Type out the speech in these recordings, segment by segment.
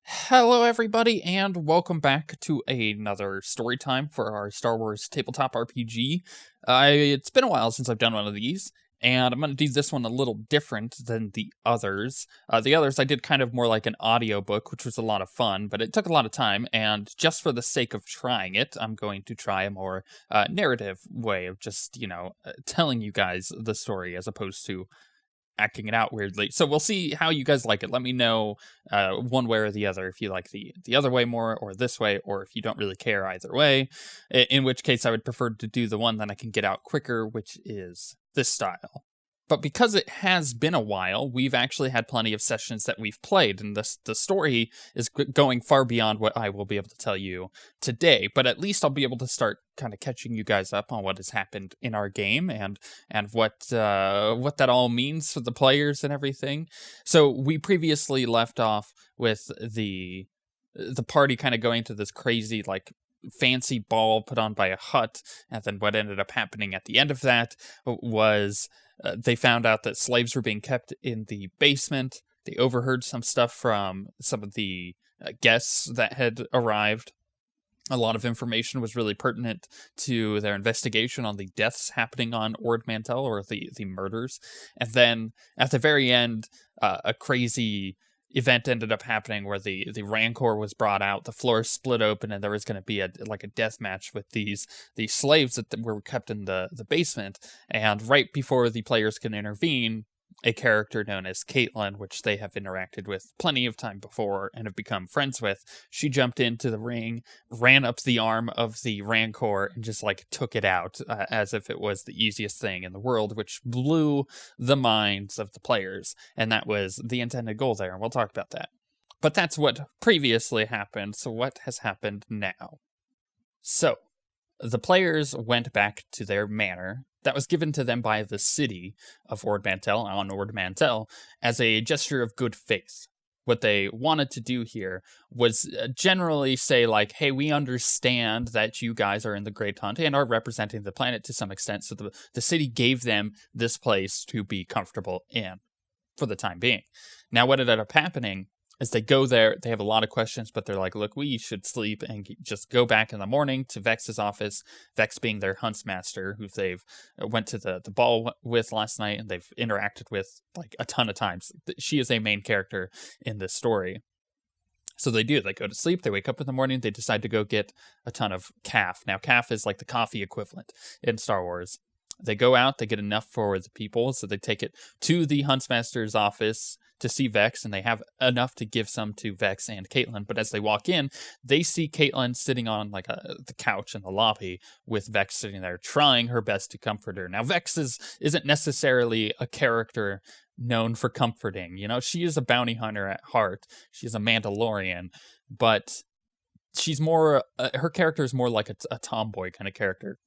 Hello, everybody, and welcome back to another story time for our Star Wars Tabletop RPG. It's been a while since I've done one of these, and I'm going to do this one a little different than the others. The others I did kind of more like an audiobook, which was a lot of fun, but it took a lot of time, and just for the sake of trying it, I'm going to try a more narrative way of just, telling you guys the story as opposed to acting it out weirdly. So we'll see how you guys like it. Let me know one way or the other if you like the other way more or this way, or if you don't really care either way, in which case I would prefer to do the one that I can get out quicker, which is this style. But because it has been a while, we've actually had plenty of sessions that we've played, and the story is going far beyond what I will be able to tell you today. But at least I'll be able to start kind of catching you guys up on what has happened in our game and what that all means for the players and everything. So we previously left off with the party kind of going to this crazy fancy ball put on by a Hutt, and then what ended up happening at the end of that was they found out that slaves were being kept in the basement. They overheard some stuff from some of the guests that had arrived. A lot of information was really pertinent to their investigation on the deaths happening on Ord Mantell, or the murders. And then at the very end, a crazy event ended up happening where the Rancor was brought out, the floor split open, and there was going to be a death match with these slaves that were kept in the basement. And right before the players can intervene, a character known as Caitlyn, which they have interacted with plenty of time before and have become friends with, she jumped into the ring, ran up the arm of the Rancor, and just took it out as if it was the easiest thing in the world, which blew the minds of the players. And that was the intended goal there, and we'll talk about that. But that's what previously happened, so what has happened now? So, the players went back to their manor that was given to them by the city of Ord Mantell on Ord Mantell as a gesture of good faith. What they wanted to do here was generally say, hey, we understand that you guys are in the Great Hunt and are representing the planet to some extent, so the city gave them this place to be comfortable in for the time being. Now, what ended up happening as they go there, they have a lot of questions, but they're like, look, we should sleep and just go back in the morning to Vex's office, Vex being their huntsmaster, who they've went to the ball with last night and they've interacted with a ton of times. She is a main character in this story. So they do. They go to sleep. They wake up in the morning. They decide to go get a ton of calf. Now, calf is like the coffee equivalent in Star Wars. They go out. They get enough for the people, so they take it to the huntsmaster's office to see Vex, and they have enough to give some to Vex and Caitlyn. But as they walk in, they see Caitlyn sitting on the couch in the lobby with Vex sitting there trying her best to comfort her. Now, Vex isn't necessarily a character known for comforting. She is a bounty hunter at heart. She's a Mandalorian, but she's more, her character is more like a tomboy kind of character.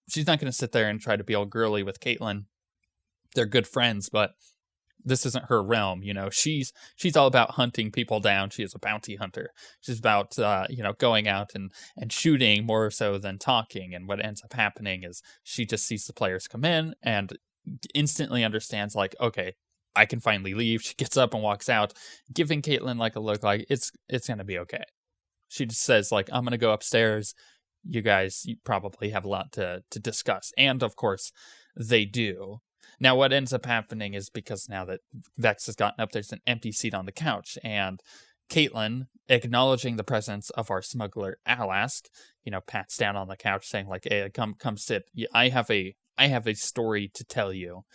She's not going to sit there and try to be all girly with Caitlyn. They're good friends, but this isn't her realm. She's all about hunting people down. She is a bounty hunter. She's about going out and shooting more so than talking. And what ends up happening is she just sees the players come in and instantly understands, okay, I can finally leave. She gets up and walks out, giving Caitlyn a look like it's gonna be okay. She just says I'm gonna go upstairs. You guys, you probably have a lot to discuss. And of course they do. Now, what ends up happening is, because now that Vex has gotten up, there's an empty seat on the couch, and Caitlyn, acknowledging the presence of our smuggler Alask, pats down on the couch, saying "Hey, come sit. I have a story to tell you,"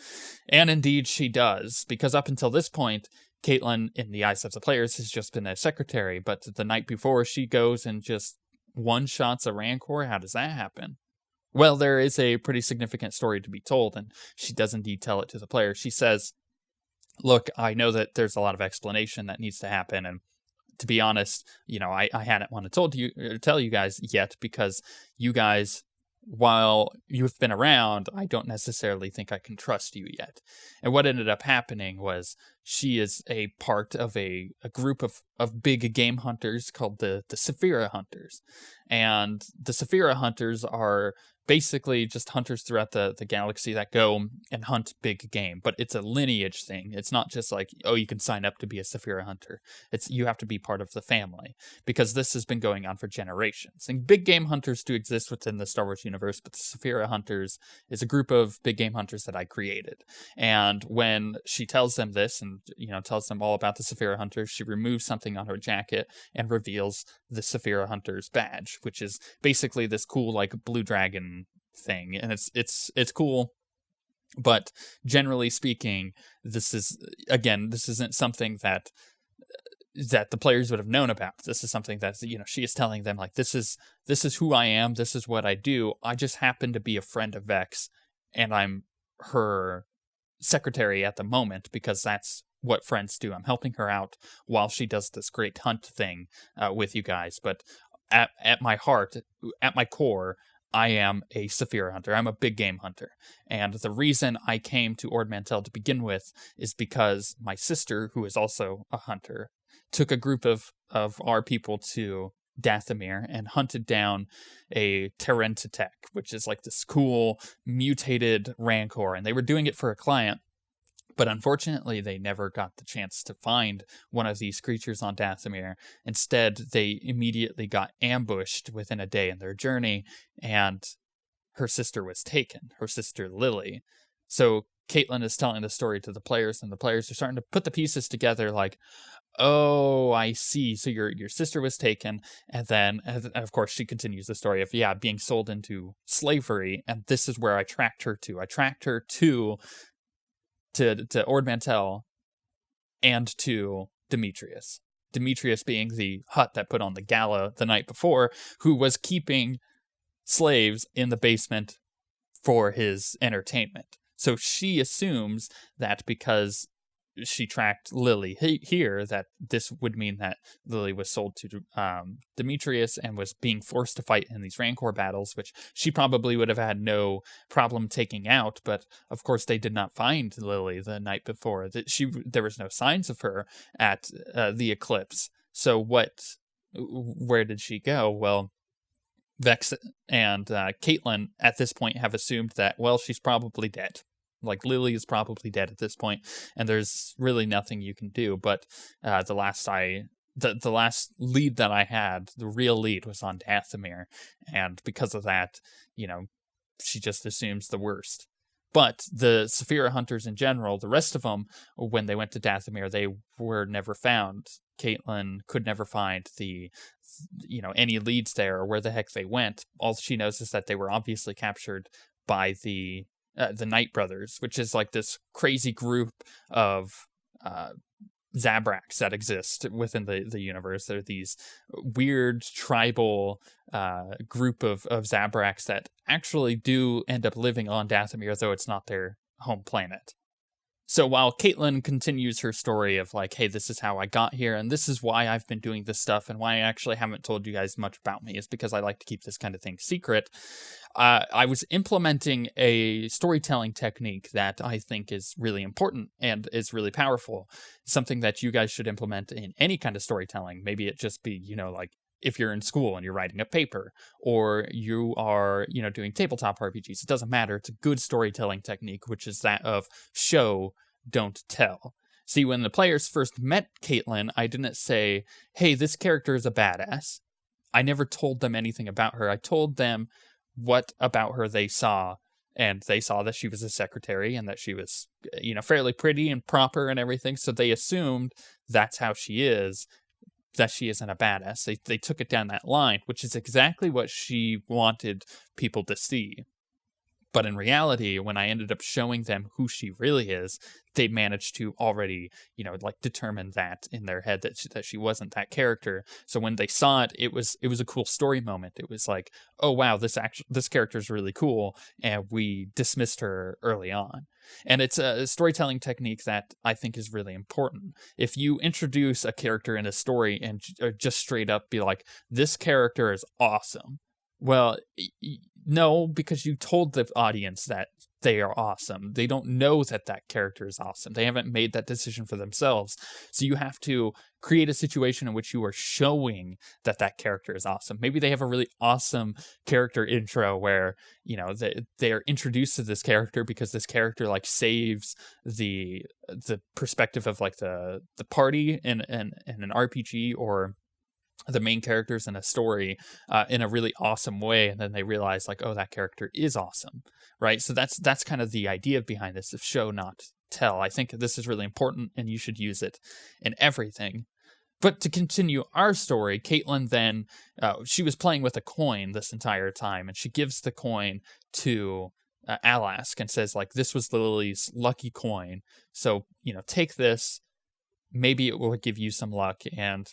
and indeed she does, because up until this point, Caitlyn, in the eyes of the players, has just been a secretary. But the night before, she goes and just one-shots a Rancor. How does that happen? Well, there is a pretty significant story to be told, and she does indeed tell it to the player. She says, look, I know that there's a lot of explanation that needs to happen, and to be honest, I hadn't want to tell you guys yet, because you guys, while you've been around, I don't necessarily think I can trust you yet. And what ended up happening was she is a part of a group of big game hunters called the Saphira Hunters. And the Saphira Hunters are basically just hunters throughout the galaxy that go and hunt big game, but it's a lineage thing. It's not just like, oh, you can sign up to be a Saphira hunter. It's you have to be part of the family, because this has been going on for generations. And big game hunters do exist within the Star Wars universe, but the Saphira hunters is a group of big game hunters that I created. And when she tells them this, and tells them all about the Saphira hunters, she removes something on her jacket and reveals the Saphira hunter's badge, which is basically this cool like blue dragon thing. And it's cool, but generally speaking, this isn't something that the players would have known about. This is something that she is telling them, like, this is who I am, this is what I do. I just happen to be a friend of Vex, and I'm her secretary at the moment, because that's what friends do. I'm helping her out while she does this great hunt thing with you guys. But at my heart, at my core, I am a Saphira hunter. I'm a big game hunter. And the reason I came to Ord Mantell to begin with is because my sister, who is also a hunter, took a group of our people to Dathomir and hunted down a Terentatek, which is like this cool mutated rancor. And they were doing it for a client. But unfortunately, they never got the chance to find one of these creatures on Dathomir. Instead, they immediately got ambushed within a day in their journey, and her sister was taken, her sister Lily. So Caitlyn is telling the story to the players, and the players are starting to put the pieces together, like, oh, I see. So your sister was taken, and then, and of course, she continues the story of, being sold into slavery, and this is where I tracked her to. I tracked her to Ord Mantell and to Demetrius. Demetrius being the Hutt that put on the gala the night before, who was keeping slaves in the basement for his entertainment. So she assumes that because she tracked Lily here, that this would mean that Lily was sold to Demetrius and was being forced to fight in these Rancor battles, which she probably would have had no problem taking out. But of course, they did not find Lily the night before. There was no signs of her at the eclipse. So where did she go? Well, Vex and Caitlyn at this point have assumed that, well, she's probably dead. Like, Lily is probably dead at this point, and there's really nothing you can do. But the last lead that I had, the real lead, was on Dathomir, and because of that, she just assumes the worst. But the Saphira hunters in general, the rest of them, when they went to Dathomir, they were never found. Caitlyn could never find any leads there or where the heck they went. All she knows is that they were obviously captured by the Knight brothers, which is like this crazy group of Zabraks that exist within the universe. They're these weird tribal group of Zabraks that actually do end up living on Dathomir, though it's not their home planet. So while Caitlyn continues her story of like, hey, this is how I got here, and this is why I've been doing this stuff, and why I actually haven't told you guys much about me, is because I like to keep this kind of thing secret. I was implementing a storytelling technique that I think is really important and is really powerful. Something that you guys should implement in any kind of storytelling. Maybe it just be, like, if you're in school and you're writing a paper, or you are, doing tabletop RPGs, it doesn't matter. It's a good storytelling technique, which is that of show, don't tell. See, when the players first met Caitlyn, I didn't say, hey, this character is a badass. I never told them anything about her. I told them what about her they saw, and they saw that she was a secretary and that she was, fairly pretty and proper and everything. So they assumed that's how she is, that she isn't a badass. They took it down that line, which is exactly what she wanted people to see. But in reality, when I ended up showing them who she really is, they managed to already, determine that in their head that she wasn't that character. So when they saw it, it was a cool story moment. It was like, oh wow, this character is really cool, and we dismissed her early on. And it's a storytelling technique that I think is really important. If you introduce a character in a story and just straight up be like, this character is awesome. Well, no, because you told the audience that they are awesome. They don't know that that character is awesome. They haven't made that decision for themselves. So you have to create a situation in which you are showing that that character is awesome. Maybe they have a really awesome character intro where, you know, they're introduced to this character because this character like saves the perspective of like the party in an RPG, or the main characters in a story in a really awesome way, and then they realize like, oh, that character is awesome, right? So that's kind of the idea behind this, of show not tell. I think this is really important, and you should use it in everything. But to continue our story, Caitlyn then, she was playing with a coin this entire time, and she gives the coin to Alask and says, like, this was Lily's lucky coin. So, you know, take this. Maybe it will give you some luck. And,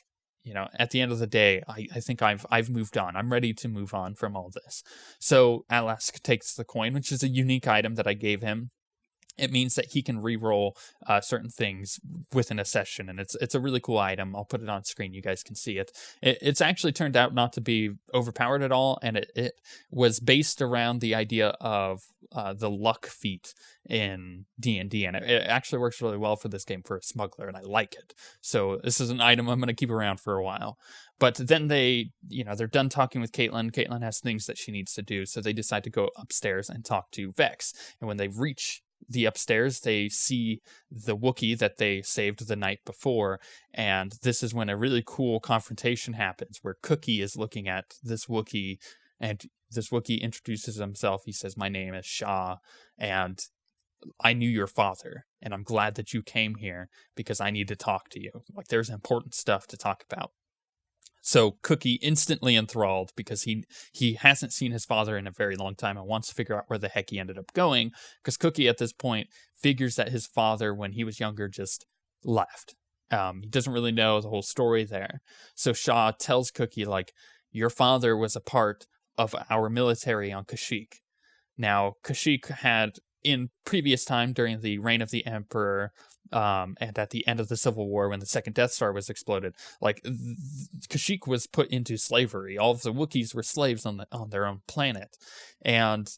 you know, at the end of the day, I think I've moved on. I'm ready to move on from all this. So Alask takes the coin, which is a unique item that I gave him. It means that he can re-roll certain things within a session, and it's a really cool item. I'll put it on screen. You guys can see it. It's actually turned out not to be overpowered at all, and it was based around the idea of the luck feat in D&D, and it actually works really well for this game for a smuggler, and I like it. So this is an item I'm going to keep around for a while. But then they're done talking with Caitlyn. Caitlyn has things that she needs to do, so they decide to go upstairs and talk to Vex. And when they reach the upstairs, they see the Wookiee that they saved the night before, and this is when a really cool confrontation happens, where Cookie is looking at this Wookiee, and this Wookiee introduces himself. He says, "My name is Shah, and I knew your father, and I'm glad that you came here because I need to talk to you. Like, there's important stuff to talk about." So Cookie, instantly enthralled, because he hasn't seen his father in a very long time and wants to figure out where the heck he ended up going, because Cookie at this point figures that his father, when he was younger, just left. He doesn't really know the whole story there. So Shaw tells Cookie, like, your father was a part of our military on Kashyyyk. Now, Kashyyyk had, in previous time, during the reign of the Emperor, and at the end of the Civil War, when the second Death Star was exploded, like, Kashyyyk was put into slavery. All of the Wookiees were slaves on their own planet. And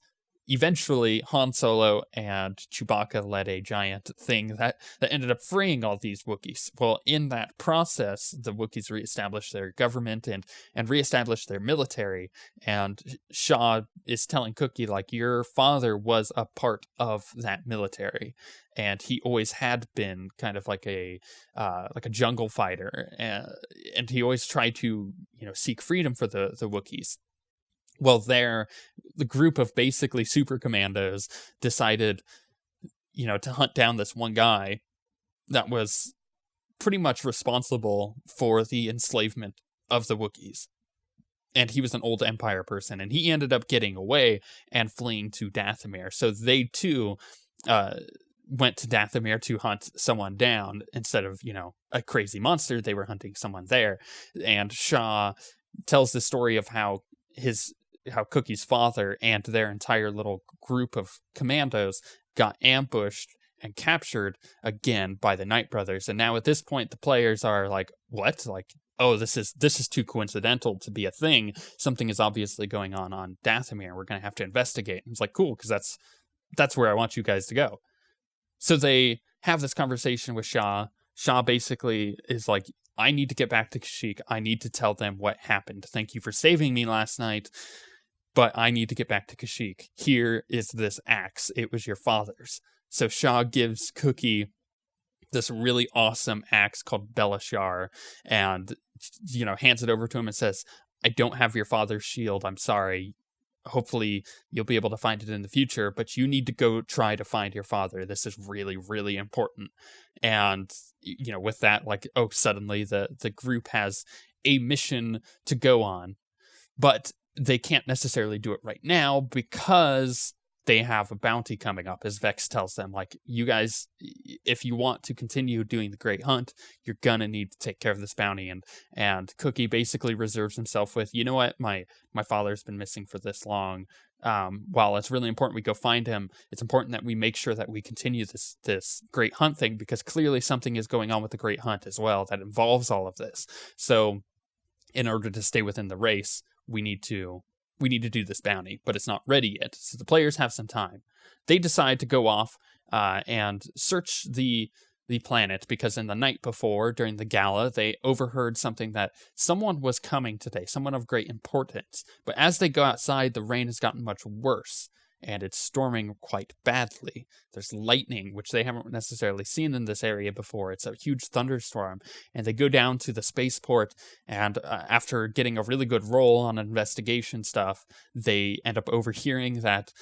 eventually, Han Solo and Chewbacca led a giant thing that ended up freeing all these Wookiees. Well, in that process, the Wookiees reestablished their government and reestablished their military. And Shaw is telling Cookie, like, your father was a part of that military, and he always had been kind of like a jungle fighter, and he always tried to, you know, seek freedom for the Wookiees. Well, the group of basically super commandos decided, you know, to hunt down this one guy that was pretty much responsible for the enslavement of the Wookiees. And he was an old Empire person, and he ended up getting away and fleeing to Dathomir. So they, too, went to Dathomir to hunt someone down. Instead of, you know, a crazy monster, they were hunting someone there. And Shaw tells the story of how Cookie's father and their entire little group of commandos got ambushed and captured again by the Knight brothers. And now at this point, the players are like, what? Like, oh, this is too coincidental to be a thing. Something is obviously going on Dathomir. We're going to have to investigate. And it's like, cool, because that's where I want you guys to go. So they have this conversation with Shaw. Shaw basically is like, I need to get back to Kashyyyk. I need to tell them what happened. Thank you for saving me last night, but I need to get back to Kashyyyk. Here is this axe. It was your father's. So Shaw gives Cookie this really awesome axe called Belashar, and, you know, hands it over to him and says, I don't have your father's shield. I'm sorry. Hopefully you'll be able to find it in the future, but you need to go try to find your father. This is really, really important. And, you know, with that, like, oh, suddenly the group has a mission to go on, but they can't necessarily do it right now because they have a bounty coming up, as Vex tells them, like, you guys, if you want to continue doing the Great Hunt, you're gonna need to take care of this bounty. And Cookie basically reserves himself with, you know what, my father's been missing for this long. While it's really important we go find him, it's important that we make sure that we continue this Great Hunt thing, because clearly something is going on with the Great Hunt as well that involves all of this. So in order to stay within the race, we need to we need to do this bounty, but it's not ready yet. So the players have some time. They decide to go off and search the planet, because in the night before, during the gala, they overheard something that someone was coming today, someone of great importance. But as they go outside, the rain has gotten much worse, and it's storming quite badly. There's lightning, which they haven't necessarily seen in this area before. It's a huge thunderstorm, and they go down to the spaceport, and after getting a really good roll on investigation stuff, they end up overhearing that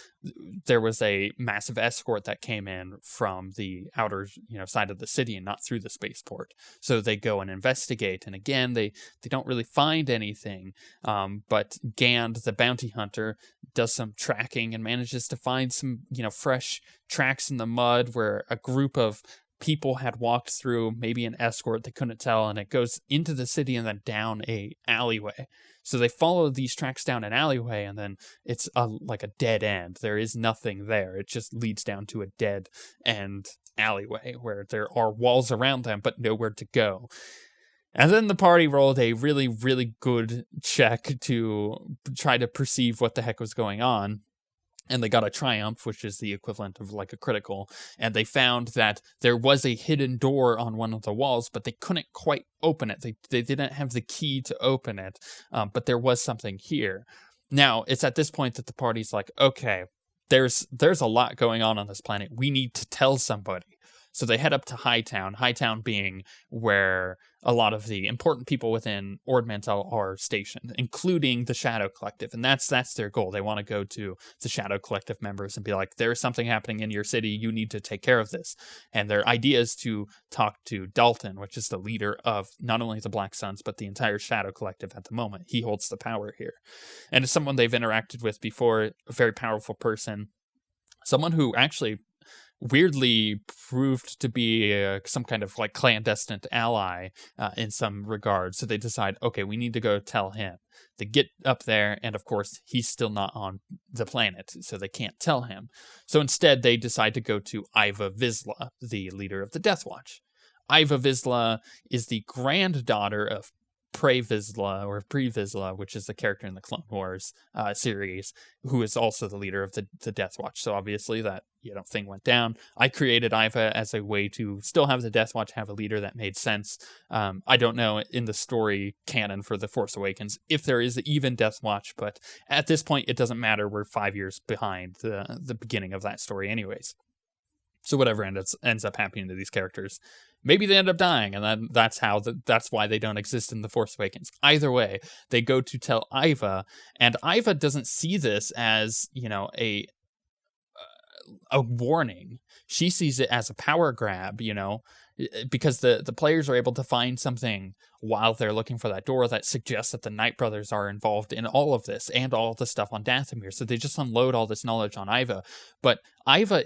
there was a massive escort that came in from the outer, side of the city and not through the spaceport. So they go and investigate, and again, they don't really find anything, but Gand, the bounty hunter, does some tracking and manages to find some, fresh tracks in the mud where a group of people had walked through, maybe an escort, they couldn't tell, and it goes into the city and then down a alleyway. So they follow these tracks down an alleyway, and then it's like a dead end. There is nothing there. It just leads down to a dead end alleyway where there are walls around them, but nowhere to go. And then the party rolled a really, really good check to try to perceive what the heck was going on. And they got a triumph, which is the equivalent of like a critical. And they found that there was a hidden door on one of the walls, but they couldn't quite open it. They didn't have the key to open it, but there was something here. Now, it's at this point that the party's like, okay, there's a lot going on this planet. We need to tell somebody. So they head up to Hightown being where a lot of the important people within Ord Mantell are stationed, including the Shadow Collective. And that's their goal. They want to go to the Shadow Collective members and be like, there's something happening in your city. You need to take care of this. And their idea is to talk to Dalton, which is the leader of not only the Black Suns, but the entire Shadow Collective at the moment. He holds the power here. And it's someone they've interacted with before, a very powerful person. Someone who actually weirdly proved to be some kind of like clandestine ally in some regard. So they decide, okay, we need to go tell him. They get up there, and of course, he's still not on the planet, so they can't tell him. So instead, they decide to go to Iva Vizsla, the leader of the Death Watch. Iva Vizsla is the granddaughter of Pre Vizsla, which is the character in the Clone Wars series, who is also the leader of the Death Watch. So obviously that thing went down. I created Iva as a way to still have the Death Watch have a leader that made sense. I don't know in the story canon for The Force Awakens if there is even Death Watch, but at this point it doesn't matter. We're 5 years behind the beginning of that story anyways. So whatever ends up happening to these characters, maybe they end up dying, and that's why they don't exist in The Force Awakens. Either way, they go to tell Iva, and Iva doesn't see this as a warning. She sees it as a power grab, because the players are able to find something while they're looking for that door that suggests that the Knight brothers are involved in all of this and all the stuff on Dathomir. So they just unload all this knowledge on Iva, but Iva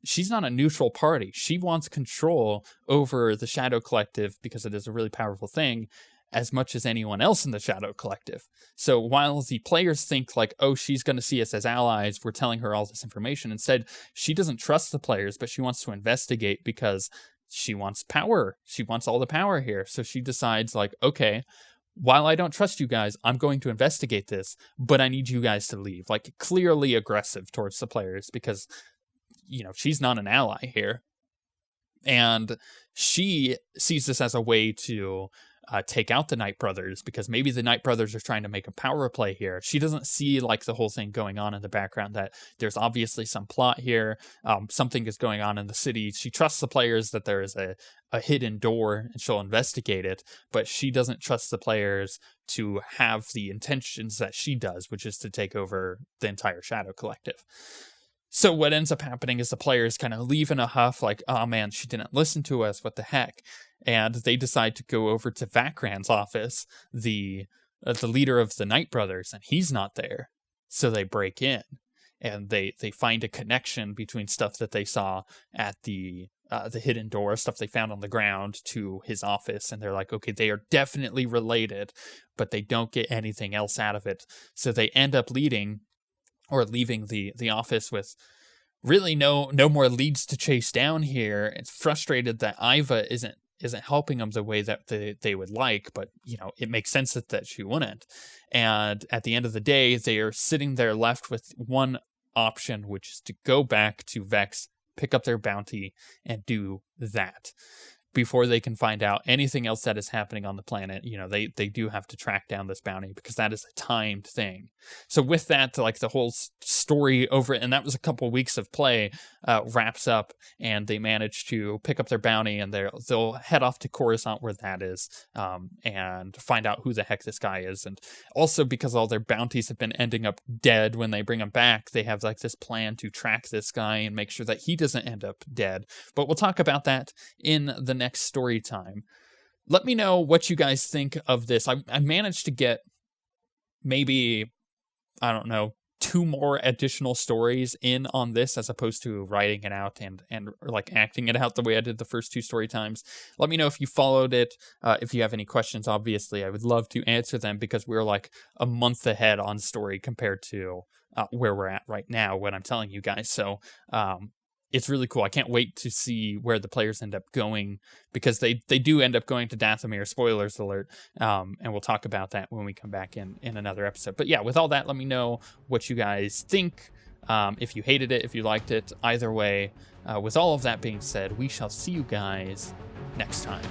she's not a neutral party. She wants control over the Shadow Collective because it is a really powerful thing, as much as anyone else in the Shadow Collective. So while the players think like, oh, she's going to see us as allies, we're telling her all this information. Instead, she doesn't trust the players, but she wants to investigate because she wants power. She wants all the power here. So she decides like, okay, while I don't trust you guys, I'm going to investigate this, but I need you guys to leave. Like clearly aggressive towards the players because she's not an ally here. And she sees this as a way to take out the Knight brothers, because maybe the Knight brothers are trying to make a power play here. She doesn't see like the whole thing going on in the background, that there's obviously some plot here. Something is going on in the city. She trusts the players that there is a hidden door and she'll investigate it, but she doesn't trust the players to have the intentions that she does, which is to take over the entire Shadow Collective. So what ends up happening is the players kind of leave in a huff, like, oh man, she didn't listen to us, what the heck? And they decide to go over to Vakran's office, the leader of the Knight brothers, and he's not there. So they break in, and they find a connection between stuff that they saw at the hidden door, stuff they found on the ground, to his office, and they're like, okay, they are definitely related, but they don't get anything else out of it. So they end up leaving the office with really no more leads to chase down here. It's frustrated that Iva isn't isn't helping them the way that they would like, but, it makes sense that she wouldn't. And at the end of the day, they are sitting there left with one option, which is to go back to Vex, pick up their bounty, and do that before they can find out anything else that is happening on the planet. They do have to track down this bounty because that is a timed thing. So with that, like, the whole story over, and that was a couple weeks of play, wraps up, and they manage to pick up their bounty, and they'll head off to Coruscant, where that is, and find out who the heck this guy is. And also, because all their bounties have been ending up dead when they bring them back, they have like this plan to track this guy and make sure that he doesn't end up dead. But we'll talk about that in the next story time. Let me know what you guys think of this. I managed to get maybe, I don't know, 2 more additional stories in on this, as opposed to writing it out and like acting it out the way I did the first 2 story times. Let me know if you followed it. If you have any questions, obviously I would love to answer them, because we're like a month ahead on story compared to where we're at right now when I'm telling you guys. So it's really cool. I can't wait to see where the players end up going, because they do end up going to Dathomir, spoilers alert, and we'll talk about that when we come back in another episode. But yeah, with all that, let me know what you guys think, if you hated it, if you liked it. Either way, with all of that being said, we shall see you guys next time.